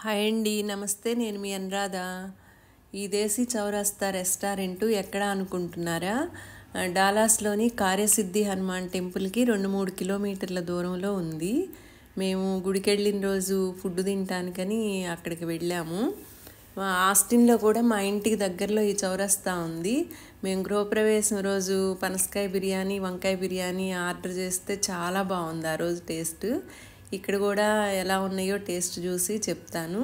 Hi అండి, నమస్తే. నేను మీ అనురాధ. ఈ దేశీ చౌరస్తా రెస్టారెంటు ఎక్కడ అనుకుంటున్నారా? డాలాస్లోని కార్యసిద్ధి హనుమాన్ టెంపుల్కి 2-3 కిలోమీటర్ల దూరంలో ఉంది. మేము గుడికి వెళ్ళిన రోజు ఫుడ్ తినటానికని అక్కడికి వెళ్ళాము. ఆస్టిన్లో కూడా మా ఇంటికి దగ్గరలో ఈ చౌరస్తా ఉంది. మేము గృహప్రవేశం రోజు పనసకాయ బిర్యానీ, వంకాయ బిర్యానీ ఆర్డర్ చేస్తే చాలా బాగుంది ఆ రోజు టేస్ట్. ఇక్కడ కూడా ఎలా ఉన్నాయో టేస్ట్ చూసి చెప్తాను.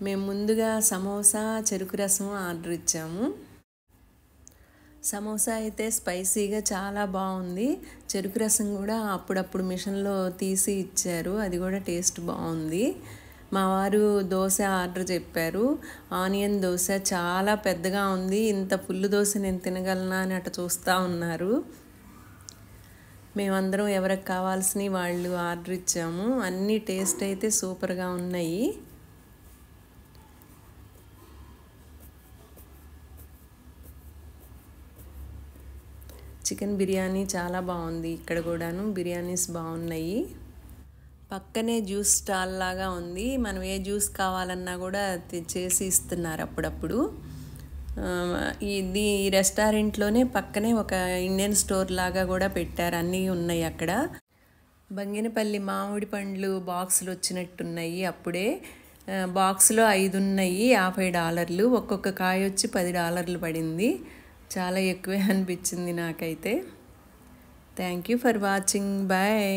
మేము ముందుగా సమోసా, చెరుకు రసం ఆర్డర్ ఇచ్చాము. సమోసా అయితే స్పైసీగా చాలా బాగుంది. చెరుకు రసం కూడా అప్పుడప్పుడు మిషన్లో తీసి ఇచ్చారు, అది కూడా టేస్ట్ బాగుంది. మా వారు దోశ ఆర్డర్ చెప్పారు. ఆనియన్ దోశ చాలా పెద్దగా ఉంది. ఇంత పుల్లు దోశ నేను తినగలనా అని అట్లా చూస్తూ ఉన్నారు. మేమందరం ఎవరికి కావాల్సినవి వాళ్ళు ఆర్డర్ ఇచ్చాము. అన్ని టేస్ట్ అయితే సూపర్గా ఉన్నాయి. చికెన్ బిర్యానీ చాలా బాగుంది. ఇక్కడ కూడాను బిర్యానీస్ బాగున్నాయి. పక్కనే జ్యూస్ స్టాల్ లాగా ఉంది. మనం ఏ జ్యూస్ కావాలన్నా కూడా చేసి ఇస్తున్నారు అప్పుడప్పుడు. ఈ రెస్టారెంట్లోనే పక్కనే ఒక ఇండియన్ స్టోర్ లాగా కూడా పెట్టారు. అన్నీ ఉన్నాయి అక్కడ. బంగినపల్లి మామిడి పండ్లు బాక్సులు వచ్చినట్టున్నాయి. అప్పుడే బాక్స్లో 5 ఉన్నాయి, $50. ఒక్కొక్క కాయ వచ్చి $10 పడింది. చాలా ఎక్కువే అనిపించింది నాకైతే. Thank you for watching. Bye.